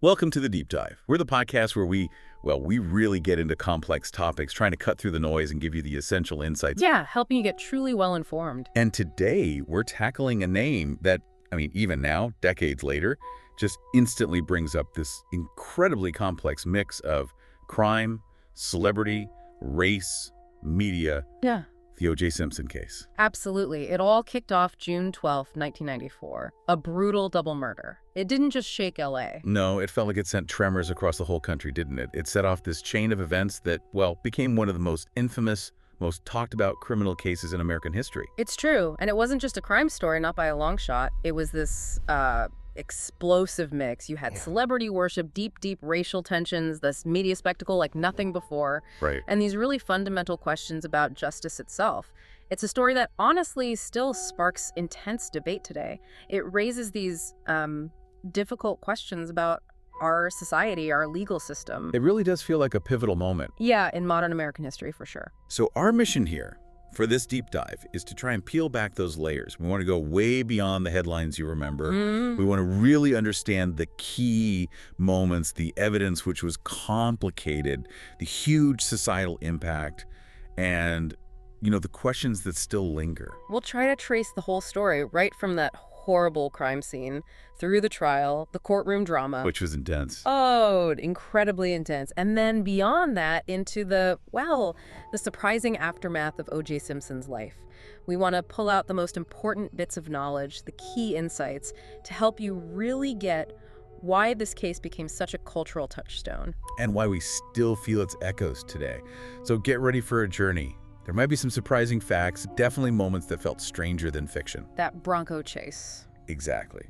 Welcome to The Deep Dive. We're the podcast where we really get into complex topics, trying to cut through the noise and give you the essential insights. Yeah, helping you get truly well-informed. And today, we're tackling a name that, even now, decades later, just instantly brings up this incredibly complex mix of crime, celebrity, race, media. Yeah. The O.J. Simpson case. Absolutely. It all kicked off June 12, 1994. A brutal double murder. It didn't just shake L.A. No, it felt like it sent tremors across the whole country, didn't it? It set off this chain of events that, became one of the most infamous, most talked about criminal cases in American history. It's true. And it wasn't just a crime story, not by a long shot. It was this explosive mix. You had celebrity worship, deep racial tensions, this media spectacle like nothing before. Right. And these really fundamental questions about justice itself. It's a story that honestly still sparks intense debate today. It raises these difficult questions about our society, our legal system. It really does feel like a pivotal moment. Yeah, in modern American history, for sure. So our mission here for this deep dive is to try and peel back those layers. We want to go way beyond the headlines you remember. We want to really understand the key moments, the evidence which was complicated, the huge societal impact, and, the questions that still linger. We'll try to trace the whole story right from that horrible crime scene through the trial, the courtroom drama. Which was intense. Oh, incredibly intense. And then beyond that into the surprising aftermath of O.J. Simpson's life. We want to pull out the most important bits of knowledge, the key insights, to help you really get why this case became such a cultural touchstone. And why we still feel its echoes today. So get ready for a journey. There might be some surprising facts, definitely moments that felt stranger than fiction. That Bronco chase. Exactly.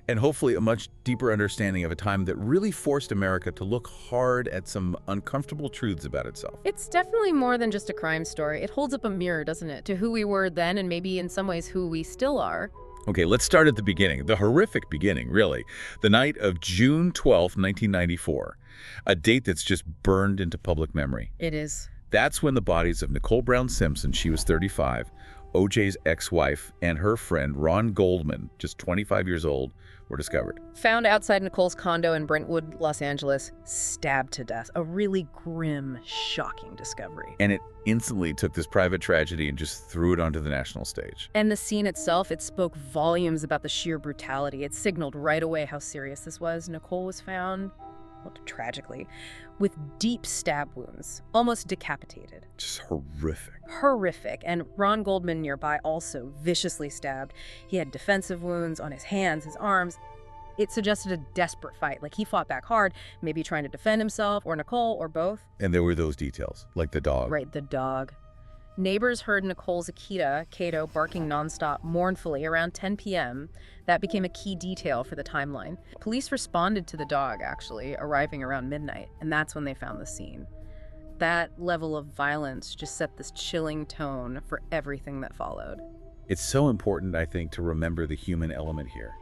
And hopefully a much deeper understanding of a time that really forced America to look hard at some uncomfortable truths about itself. It's definitely more than just a crime story. It holds up a mirror, doesn't it, to who we were then and maybe in some ways who we still are. Okay, let's start at the beginning, the horrific beginning, really. The night of June 12th, 1994, a date that's just burned into public memory. It is. That's when the bodies of Nicole Brown Simpson, she was 35, O.J.'s ex-wife, and her friend Ron Goldman, just 25 years old, were discovered. Found outside Nicole's condo in Brentwood, Los Angeles, stabbed to death. A really grim, shocking discovery. And it instantly took this private tragedy and just threw it onto the national stage. And the scene itself, it spoke volumes about the sheer brutality. It signaled right away how serious this was. Nicole was found, tragically, with deep stab wounds, almost decapitated. Just horrific. Horrific. And Ron Goldman nearby also viciously stabbed. He had defensive wounds on his hands, his arms. It suggested a desperate fight, like he fought back hard, maybe trying to defend himself or Nicole or both. And there were those details, like the dog. Right, the dog. Neighbors heard Nicole's Akita, Kato, barking nonstop mournfully around 10 p.m. That became a key detail for the timeline. Police responded to the dog, actually, arriving around midnight, and that's when they found the scene. That level of violence just set this chilling tone for everything that followed. It's so important, I think, to remember the human element here.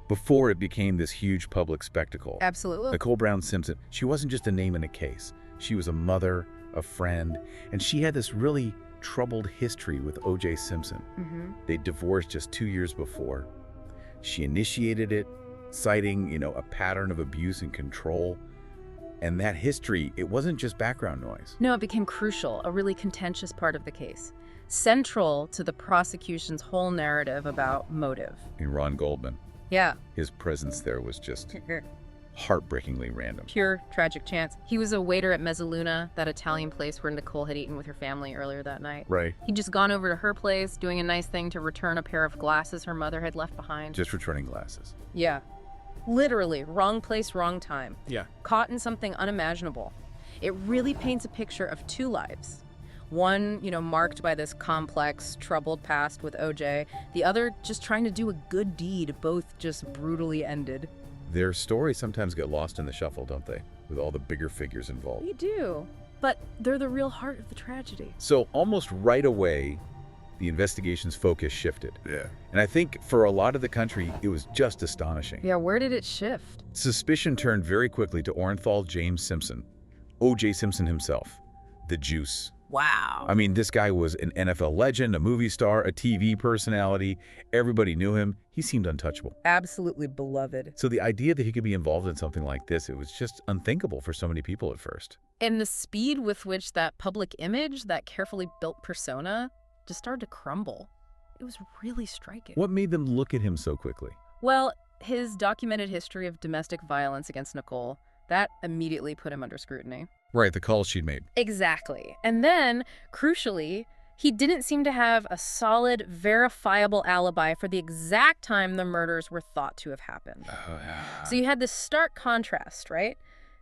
Before it became this huge public spectacle. Absolutely. Nicole Brown Simpson, she wasn't just a name in a case. She was a mother, a friend, and she had this really troubled history with O.J. Simpson. They divorced just 2 years before. She initiated it, citing, a pattern of abuse and control. And that history, it wasn't just background noise. No, it became crucial, a really contentious part of the case. Central to the prosecution's whole narrative about motive. In Ron Goldman. Yeah. His presence there was just heartbreakingly random. Pure tragic chance. He was a waiter at Mezzaluna, that Italian place where Nicole had eaten with her family earlier that night. Right. He'd just gone over to her place, doing a nice thing to return a pair of glasses her mother had left behind. Just returning glasses. Yeah. Literally, wrong place, wrong time. Yeah. Caught in something unimaginable. It really paints a picture of two lives. One, marked by this complex, troubled past with OJ. The other, just trying to do a good deed, both just brutally ended. Their stories sometimes get lost in the shuffle, don't they? With all the bigger figures involved. They do. But they're the real heart of the tragedy. So almost right away, the investigation's focus shifted. Yeah. And I think for a lot of the country, it was just astonishing. Yeah, where did it shift? Suspicion turned very quickly to Orenthal James Simpson, O.J. Simpson himself, the Juice, Wow. I mean, this guy was an NFL legend, a movie star, a TV personality. Everybody knew him. He seemed untouchable. Absolutely beloved. So the idea that he could be involved in something like this, it was just unthinkable for so many people at first. And the speed with which that public image, that carefully built persona, just started to crumble. It was really striking. What made them look at him so quickly? Well, his documented history of domestic violence against Nicole, that immediately put him under scrutiny. Right, the calls she'd made. Exactly. And then, crucially, he didn't seem to have a solid, verifiable alibi for the exact time the murders were thought to have happened. Oh, yeah. So you had this stark contrast, right?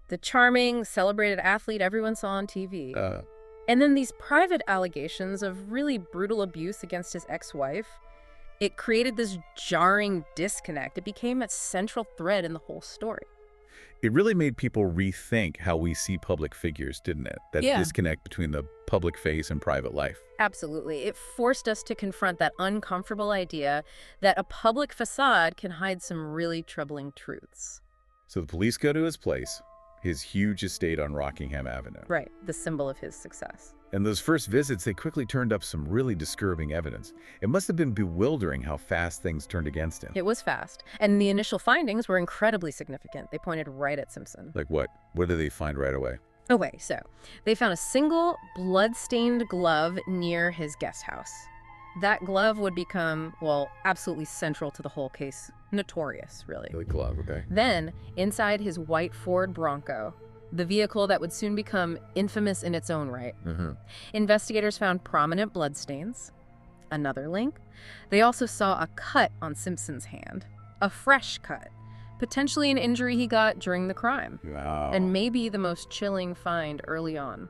The charming, celebrated athlete everyone saw on TV. And then these private allegations of really brutal abuse against his ex-wife. It created this jarring disconnect. It became a central thread in the whole story. It really made people rethink how we see public figures, didn't it? That disconnect between the public face and private life. Absolutely. It forced us to confront that uncomfortable idea that a public facade can hide some really troubling truths. So the police go to his place, his huge estate on Rockingham Avenue. Right, the symbol of his success. And those first visits, they quickly turned up some really disturbing evidence. It must have been bewildering how fast things turned against him. It was fast. And the initial findings were incredibly significant. They pointed right at Simpson. Like what? What did they find right away? Okay, so they found a single blood-stained glove near his guest house. That glove would become, well, absolutely central to the whole case. Notorious, really. The glove, okay. Then, inside his white Ford Bronco, the vehicle that would soon become infamous in its own right, investigators found prominent bloodstains. Another link. They also saw a cut on Simpson's hand. A fresh cut. Potentially an injury he got during the crime. Wow. And maybe the most chilling find early on.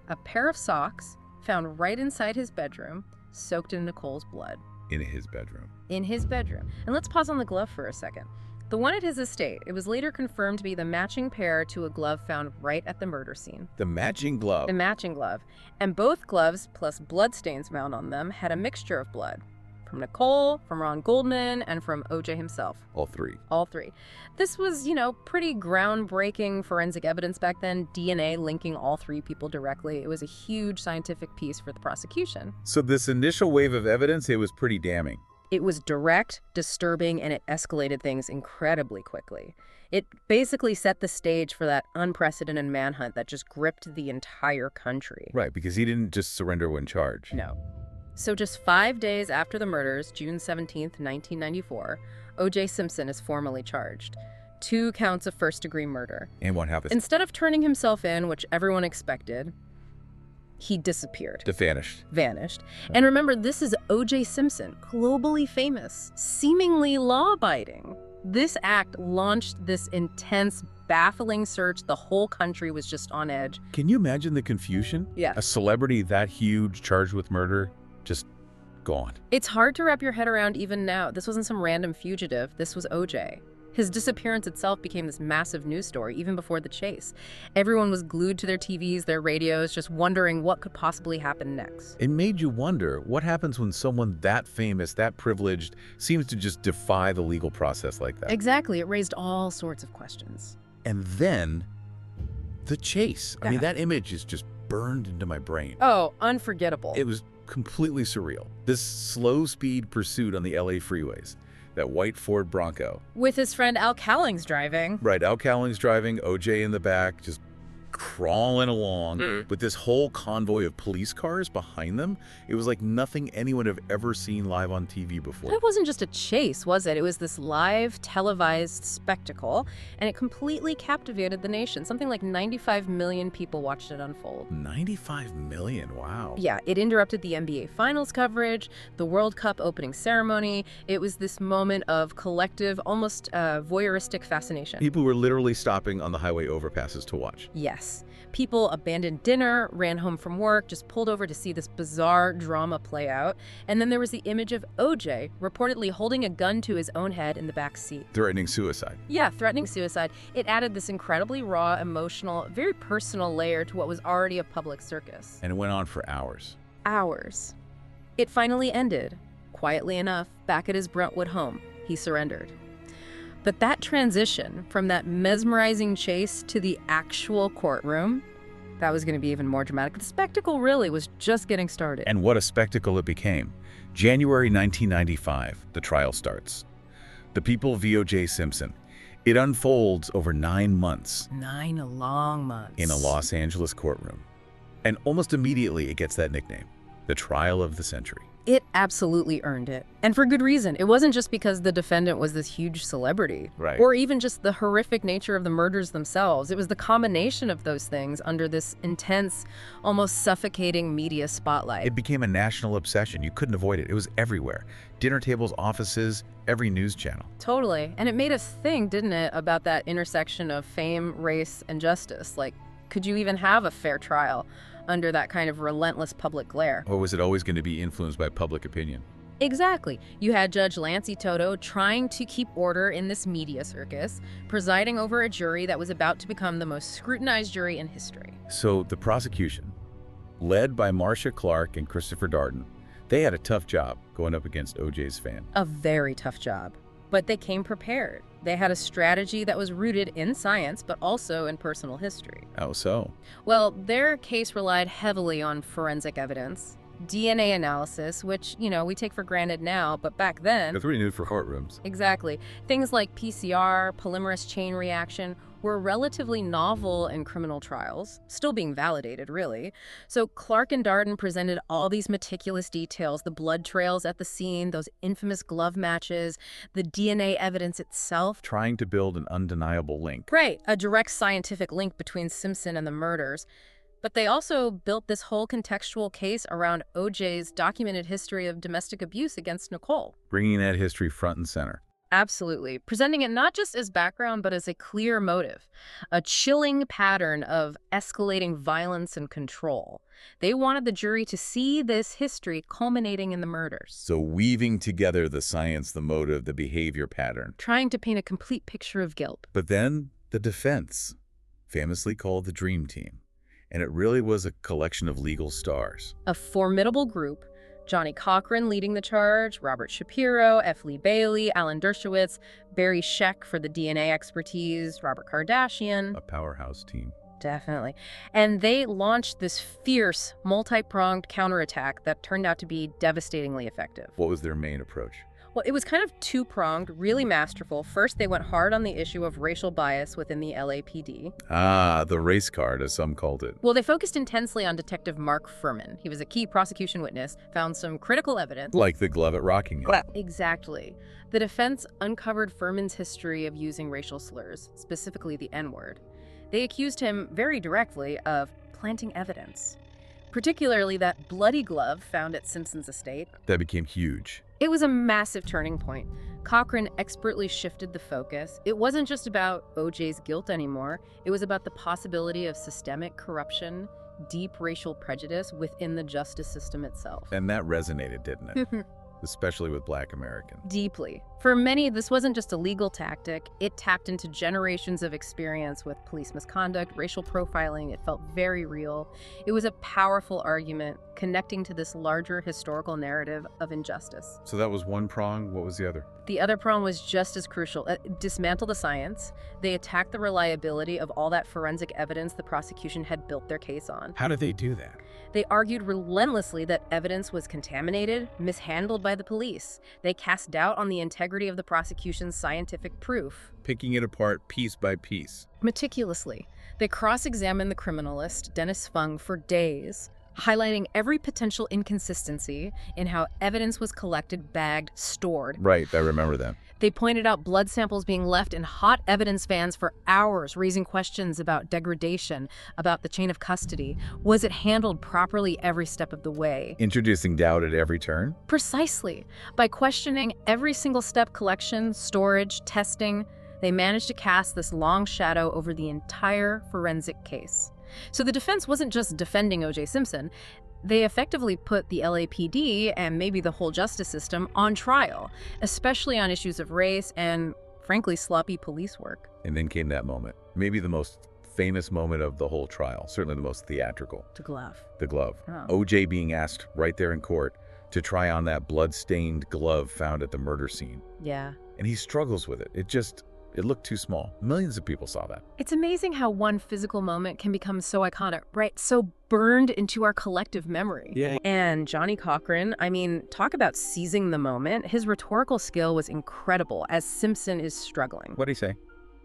A pair of socks found right inside his bedroom, soaked in Nicole's blood. In his bedroom. In his bedroom. And let's pause on the glove for a second. The one at his estate, it was later confirmed to be the matching pair to a glove found right at the murder scene. The matching glove. The matching glove. And both gloves, plus bloodstains found on them, had a mixture of blood. From Nicole, from Ron Goldman, and from O.J. himself. All three. All three. This was, pretty groundbreaking forensic evidence back then, DNA linking all three people directly. It was a huge scientific piece for the prosecution. So this initial wave of evidence, it was pretty damning. It was direct, disturbing, and it escalated things incredibly quickly. It basically set the stage for that unprecedented manhunt that just gripped the entire country. Right, because he didn't just surrender when charged. No. So just 5 days after the murders, June 17th, 1994, O.J. Simpson is formally charged. 2 counts of first-degree murder. And what happened? Instead of turning himself in, which everyone expected, he disappeared. Vanished. And remember, this is O.J. Simpson, globally famous, seemingly law-abiding. This act launched this intense, baffling search. The whole country was just on edge. Can you imagine the confusion? Yeah. A celebrity that huge, charged with murder, just gone. It's hard to wrap your head around even now. This wasn't some random fugitive. This was O.J. His disappearance itself became this massive news story, even before the chase. Everyone was glued to their TVs, their radios, just wondering what could possibly happen next. It made you wonder, what happens when someone that famous, that privileged, seems to just defy the legal process like that? Exactly. It raised all sorts of questions. And then, the chase. I mean, that image is just burned into my brain. Oh, unforgettable. It was completely surreal. This slow-speed pursuit on the LA freeways. That white Ford Bronco. With his friend Al Cowlings driving. Right, Al Cowlings driving, OJ in the back, just crawling along with this whole convoy of police cars behind them. It was like nothing anyone had ever seen live on TV before. It wasn't just a chase, was it? It was this live, televised spectacle, and it completely captivated the nation. Something like 95 million people watched it unfold. 95 million, wow. Yeah, it interrupted the NBA Finals coverage, the World Cup opening ceremony. It was this moment of collective, almost voyeuristic fascination. People were literally stopping on the highway overpasses to watch. Yes. People abandoned dinner, ran home from work, just pulled over to see this bizarre drama play out. And then there was the image of O.J. reportedly holding a gun to his own head in the back seat. Threatening suicide. Yeah, threatening suicide. It added this incredibly raw, emotional, very personal layer to what was already a public circus. And it went on for hours. Hours. It finally ended. Quietly enough, back at his Brentwood home, he surrendered. But that transition from that mesmerizing chase to the actual courtroom, That was going to be even more dramatic. The spectacle really was just getting started. And what a spectacle it became. January 1995, the trial starts. The people v. O.J. Simpson. It unfolds over 9 months. 9 long months. In a Los Angeles courtroom. And almost immediately it gets that nickname, the trial of the century. It absolutely earned it. And for good reason. It wasn't just because the defendant was this huge celebrity. Right. Or even just the horrific nature of the murders themselves. It was the combination of those things under this intense, almost suffocating media spotlight. It became a national obsession. You couldn't avoid it. It was everywhere. Dinner tables, offices, every news channel. Totally. And it made us think, didn't it, about that intersection of fame, race, and justice. Like, could you even have a fair trial under that kind of relentless public glare? Or was it always going to be influenced by public opinion? Exactly. You had Judge Lancey Toto trying to keep order in this media circus, presiding over a jury that was about to become the most scrutinized jury in history. So the prosecution, led by Marcia Clark and Christopher Darden, they had a tough job going up against O.J.'s fan. A very tough job. But they came prepared. They had a strategy that was rooted in science, but also in personal history. How so? Well, their case relied heavily on forensic evidence, DNA analysis, which, we take for granted now, but back then... That's pretty new for courtrooms. Exactly. Things like PCR, polymerase chain reaction, were relatively novel in criminal trials, still being validated, really. So Clark and Darden presented all these meticulous details, the blood trails at the scene, those infamous glove matches, the DNA evidence itself. Trying to build an undeniable link. Right, a direct scientific link between Simpson and the murders. But they also built this whole contextual case around O.J.'s documented history of domestic abuse against Nicole. Bringing that history front and center. Absolutely. Presenting it not just as background, but as a clear motive. A chilling pattern of escalating violence and control. They wanted the jury to see this history culminating in the murders. So weaving together the science, the motive, the behavior pattern. Trying to paint a complete picture of guilt. But then the defense, famously called the Dream Team. And it really was a collection of legal stars. A formidable group. Johnny Cochran leading the charge, Robert Shapiro, F. Lee Bailey, Alan Dershowitz, Barry Scheck for the DNA expertise, Robert Kardashian. A powerhouse team. Definitely. And they launched this fierce, multi-pronged counterattack that turned out to be devastatingly effective. What was their main approach? Well, it was kind of two-pronged, really masterful. First, they went hard on the issue of racial bias within the LAPD. Ah, the race card, as some called it. Well, they focused intensely on Detective Mark Furman. He was a key prosecution witness, found some critical evidence. Like the glove at Rockingham. Exactly. The defense uncovered Furman's history of using racial slurs, specifically the N-word. They accused him very directly of planting evidence, particularly that bloody glove found at Simpson's estate. That became huge. It was a massive turning point. Cochran expertly shifted the focus. It wasn't just about O.J.'s guilt anymore. It was about the possibility of systemic corruption, deep racial prejudice within the justice system itself. And that resonated, didn't it? Especially with Black Americans. Deeply. For many, this wasn't just a legal tactic. It tapped into generations of experience with police misconduct, racial profiling. It felt very real. It was a powerful argument connecting to this larger historical narrative of injustice. So that was one prong. What was the other? The other prong was just as crucial. Dismantle the science. They attacked the reliability of all that forensic evidence the prosecution had built their case on. How did they do that? They argued relentlessly that evidence was contaminated, mishandled by the police. They cast doubt on the integrity of the prosecution's scientific proof. Picking it apart piece by piece. Meticulously. They cross-examined the criminalist, Dennis Fung, for days, highlighting every potential inconsistency in how evidence was collected, bagged, stored. Right, I remember that. They pointed out blood samples being left in hot evidence vans for hours, raising questions about degradation, about the chain of custody. Was it handled properly every step of the way? Introducing doubt at every turn? Precisely. By questioning every single step, collection, storage, testing, they managed to cast this long shadow over the entire forensic case. So the defense wasn't just defending O.J. Simpson. They effectively put the LAPD and maybe the whole justice system on trial, especially on issues of race and, frankly, sloppy police work. And then came that moment. Maybe the most famous moment of the whole trial, certainly the most theatrical. The glove. The glove. Oh. O.J. being asked right there in court to try on that blood-stained glove found at the murder scene. Yeah. And he struggles with it. It looked too small. Millions of people saw that. It's amazing how one physical moment can become so iconic, right? So burned into our collective memory. Yeah. And Johnny Cochran, I mean, talk about seizing the moment. His rhetorical skill was incredible as Simpson is struggling. What'd he say?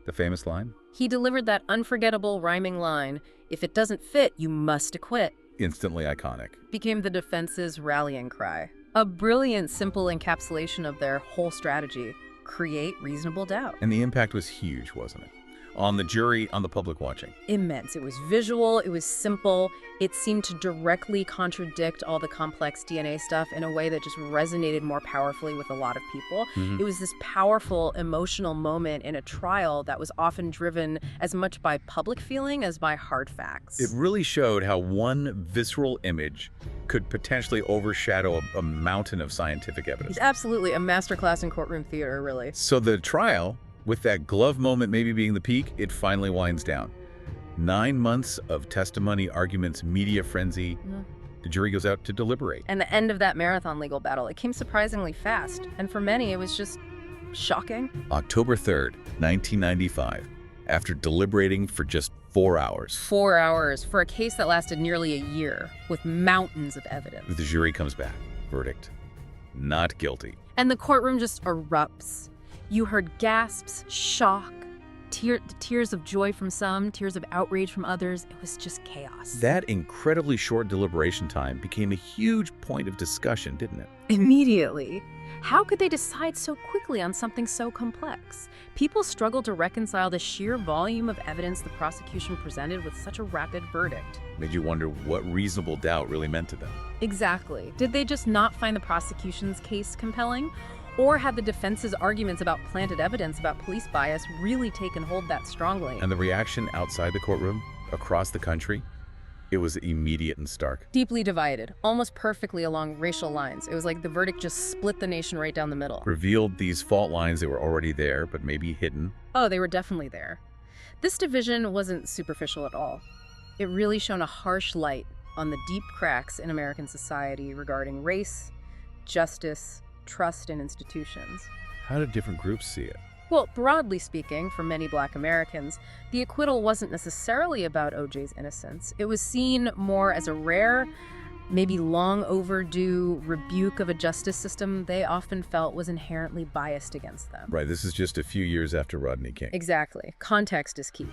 The famous line? He delivered that unforgettable rhyming line, "If it doesn't fit, you must acquit." Instantly iconic. Became the defense's rallying cry. A brilliant, simple encapsulation of their whole strategy. Create reasonable doubt. And the impact was huge, wasn't it? On the jury, on the public watching. Immense. It was visual, it was simple, it seemed to directly contradict all the complex DNA stuff in a way that just resonated more powerfully with a lot of people. It was this powerful emotional moment in a trial that was often driven as much by public feeling as by hard facts. It really showed how one visceral image could potentially overshadow a mountain of scientific evidence. It's absolutely a masterclass in courtroom theater, really. So the trial, with that glove moment maybe being the peak, it finally winds down. 9 months of testimony, arguments, media frenzy. The jury goes out to deliberate. And the end of that marathon legal battle, it came surprisingly fast. And for many, it was just shocking. October 3rd, 1995, after deliberating for just 4 hours. 4 hours for a case that lasted nearly a year with mountains of evidence. The jury comes back. Verdict: not guilty. And the courtroom just erupts. You heard gasps, shock, tears of joy from some, tears of outrage from others. It was just chaos. That incredibly short deliberation time became a huge point of discussion, didn't it? Immediately. How could they decide so quickly on something so complex? People struggled to reconcile the sheer volume of evidence the prosecution presented with such a rapid verdict. Made you wonder what reasonable doubt really meant to them. Exactly. Did they just not find the prosecution's case compelling? Or had the defense's arguments about planted evidence about police bias really taken hold that strongly? And the reaction outside the courtroom, across the country, it was immediate and stark. Deeply divided, almost perfectly along racial lines. It was like the verdict just split the nation right down the middle. Revealed these fault lines that were already there, but maybe hidden. Oh, they were definitely there. This division wasn't superficial at all. It really shone a harsh light on the deep cracks in American society regarding race, justice, trust in institutions. How did different groups see it? Well, broadly speaking, for many Black Americans, the acquittal wasn't necessarily about O.J.'s innocence. It was seen more as a rare, maybe long overdue rebuke of a justice system they often felt was inherently biased against them. Right, this is just a few years after Rodney King. Exactly. Context is key.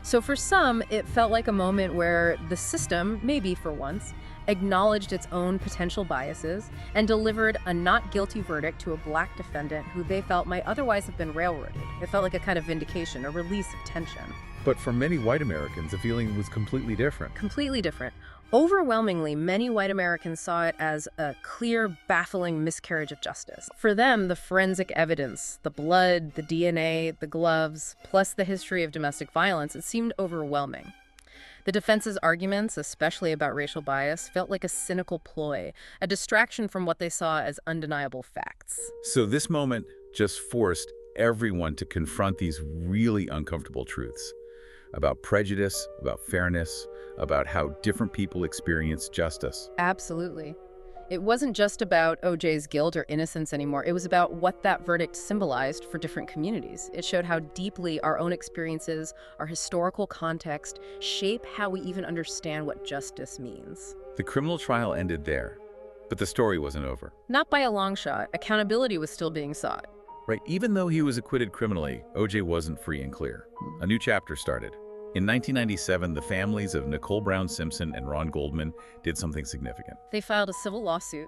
So for some, it felt like a moment where the system, maybe for once, acknowledged its own potential biases and delivered a not guilty verdict to a Black defendant who they felt might otherwise have been railroaded. It felt like a kind of vindication, a release of tension. But for many white Americans, the feeling was completely different. Completely different. Overwhelmingly, many white Americans saw it as a clear, baffling miscarriage of justice. For them, the forensic evidence, the blood, the DNA, the gloves, plus the history of domestic violence, it seemed overwhelming. The defense's arguments, especially about racial bias, felt like a cynical ploy, a distraction from what they saw as undeniable facts. So this moment just forced everyone to confront these really uncomfortable truths about prejudice, about fairness, about how different people experience justice. Absolutely. It wasn't just about O.J.'s guilt or innocence anymore. It was about what that verdict symbolized for different communities. It showed how deeply our own experiences, our historical context, shape how we even understand what justice means. The criminal trial ended there, but the story wasn't over. Not by a long shot. Accountability was still being sought. Right, even though he was acquitted criminally, O.J. wasn't free and clear. A new chapter started. In 1997, the families of Nicole Brown Simpson and Ron Goldman did something significant. They filed a civil lawsuit,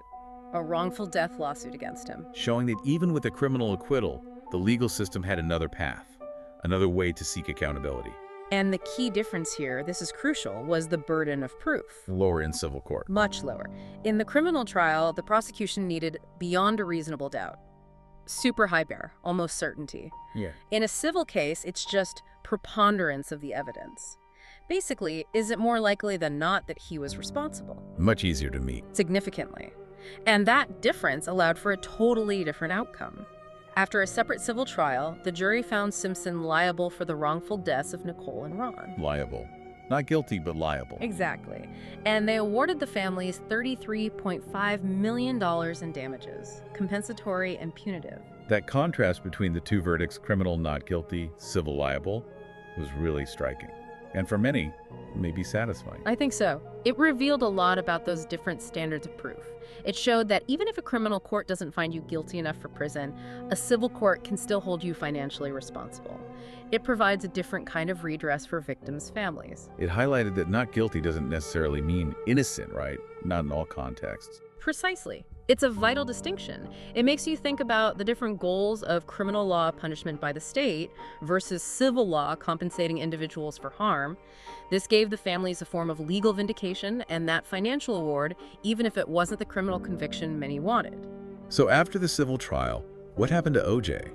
a wrongful death lawsuit against him. Showing that even with a criminal acquittal, the legal system had another path, another way to seek accountability. And the key difference here, this is crucial, was the burden of proof. Lower in civil court. Much lower. In the criminal trial, the prosecution needed beyond a reasonable doubt. Super high bar, almost certainty. Yeah. In a civil case, it's just preponderance of the evidence. Basically, is it more likely than not that he was responsible? Much easier to meet. Significantly. And that difference allowed for a totally different outcome. After a separate civil trial, the jury found Simpson liable for the wrongful deaths of Nicole and Ron. Liable. Not guilty, but liable. Exactly. And they awarded the families $33.5 million in damages, compensatory and punitive. That contrast between the two verdicts, criminal not guilty, civil liable, was really striking. And for many, maybe satisfying. I think so. It revealed a lot about those different standards of proof. It showed that even if a criminal court doesn't find you guilty enough for prison, a civil court can still hold you financially responsible. It provides a different kind of redress for victims' families. It highlighted that not guilty doesn't necessarily mean innocent, right? Not in all contexts. Precisely. It's a vital distinction. It makes you think about the different goals of criminal law punishment by the state versus civil law compensating individuals for harm. This gave the families a form of legal vindication and that financial award, even if it wasn't the criminal conviction many wanted. So after the civil trial, what happened to OJ?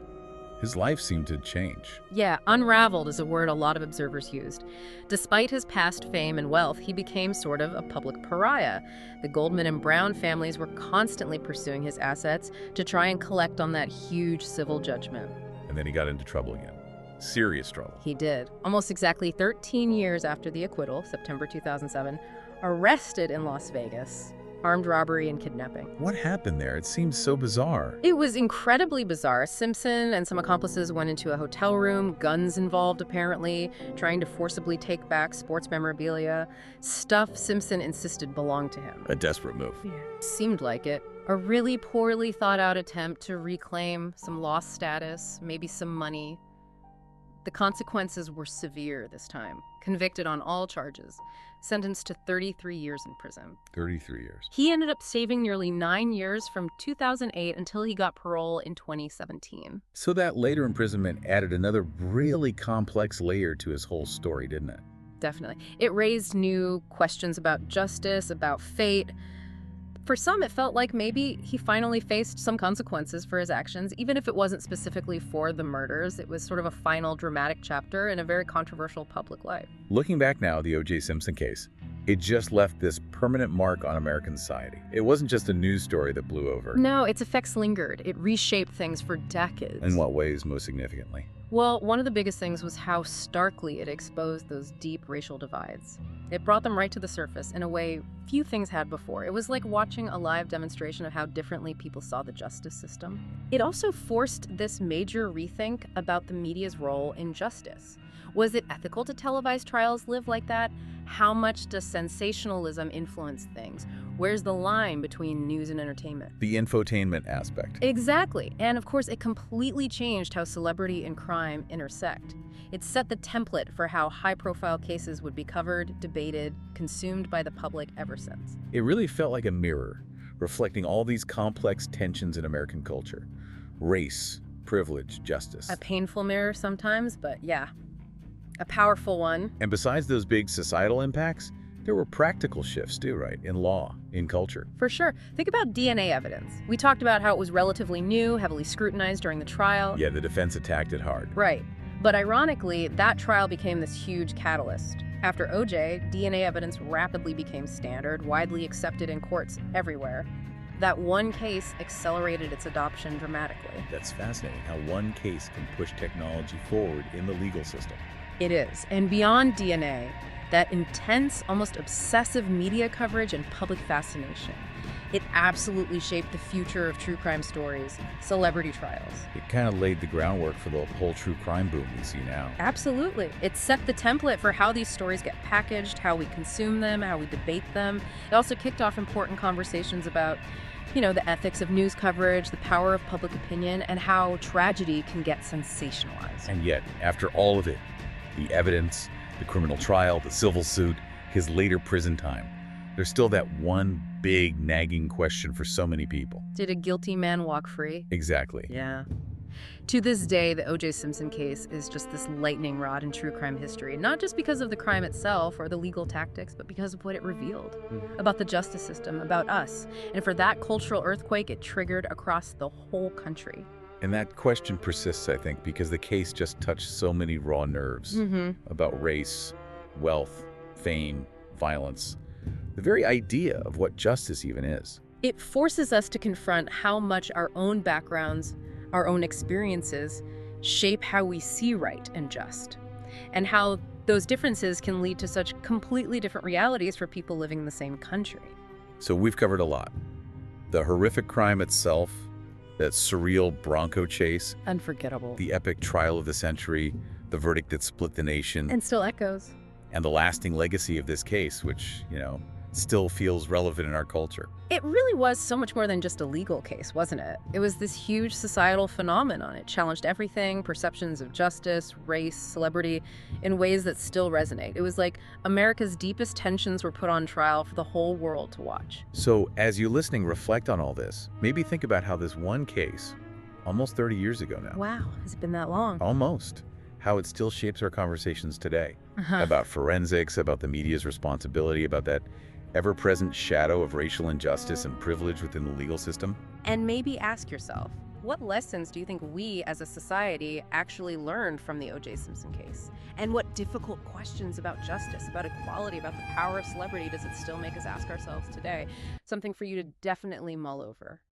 His life seemed to change. Yeah, unraveled is a word a lot of observers used. Despite his past fame and wealth, he became sort of a public pariah. The Goldman and Brown families were constantly pursuing his assets to try and collect on that huge civil judgment. And then he got into trouble again. Serious trouble. He did. Almost exactly 13 years after the acquittal, September 2007, arrested in Las Vegas. Armed robbery and kidnapping. What happened there? It seems so bizarre. It was incredibly bizarre. Simpson and some accomplices went into a hotel room, guns involved apparently, trying to forcibly take back sports memorabilia, stuff Simpson insisted belonged to him. A desperate move. Yeah. Seemed like it. A really poorly thought out attempt to reclaim some lost status, maybe some money. The consequences were severe this time. Convicted on all charges. Sentenced to 33 years in prison. 33 years. He ended up saving nearly 9 years from 2008 until he got parole in 2017. So that later imprisonment added another really complex layer to his whole story, didn't it? Definitely. It raised new questions about justice, about fate. For some, it felt like maybe he finally faced some consequences for his actions, even if it wasn't specifically for the murders. It was sort of a final dramatic chapter in a very controversial public life. Looking back now, the O.J. Simpson case, it just left this permanent mark on American society. It wasn't just a news story that blew over. No, its effects lingered. It reshaped things for decades. In what ways, most significantly? Well, one of the biggest things was how starkly it exposed those deep racial divides. It brought them right to the surface in a way few things had before. It was like watching a live demonstration of how differently people saw the justice system. It also forced this major rethink about the media's role in justice. Was it ethical to televise trials live like that? How much does sensationalism influence things? Where's the line between news and entertainment? The infotainment aspect. Exactly. And of course, it completely changed how celebrity and crime intersect. It set the template for how high-profile cases would be covered, debated, consumed by the public ever since. It really felt like a mirror, reflecting all these complex tensions in American culture. Race, privilege, justice. A painful mirror sometimes, but yeah, a powerful one. And besides those big societal impacts, there were practical shifts too, right? In law, in culture. For sure. Think about DNA evidence. We talked about how it was relatively new, heavily scrutinized during the trial. Yeah, the defense attacked it hard. Right. But ironically, that trial became this huge catalyst. After OJ, DNA evidence rapidly became standard, widely accepted in courts everywhere. That one case accelerated its adoption dramatically. That's fascinating, how one case can push technology forward in the legal system. It is. And beyond DNA, that intense, almost obsessive media coverage and public fascination. It absolutely shaped the future of true crime stories, celebrity trials. It kind of laid the groundwork for the whole true crime boom we see now. Absolutely. It set the template for how these stories get packaged, how we consume them, how we debate them. It also kicked off important conversations about, the ethics of news coverage, the power of public opinion, and how tragedy can get sensationalized. And yet, after all of it, the evidence, the criminal trial, the civil suit, his later prison time, there's still that one big nagging question for so many people. Did a guilty man walk free? Exactly. Yeah. To this day, the O.J. Simpson case is just this lightning rod in true crime history, not just because of the crime itself or the legal tactics, but because of what it revealed about the justice system, about us. And for that cultural earthquake, it triggered across the whole country. And that question persists, I think, because the case just touched so many raw nerves about race, wealth, fame, violence, the very idea of what justice even is. It forces us to confront how much our own backgrounds, our own experiences, shape how we see right and just, and how those differences can lead to such completely different realities for people living in the same country. So we've covered a lot. The horrific crime itself, that surreal Bronco chase, Unforgettable. the epic trial of the century, the verdict that split the nation, And still echoes. and the lasting legacy of this case, which, still feels relevant in our culture. It really was so much more than just a legal case, wasn't it? It was this huge societal phenomenon. It challenged everything, perceptions of justice, race, celebrity, in ways that still resonate. It was like America's deepest tensions were put on trial for the whole world to watch. So, as you're listening, reflect on all this. Maybe think about how this one case, almost 30 years ago now, Wow, has it been that long? almost, how it still shapes our conversations today. About forensics, about the media's responsibility, about that ever-present shadow of racial injustice and privilege within the legal system. And maybe ask yourself, what lessons do you think we as a society actually learned from the O.J. Simpson case? And what difficult questions about justice, about equality, about the power of celebrity does it still make us ask ourselves today? Something for you to definitely mull over.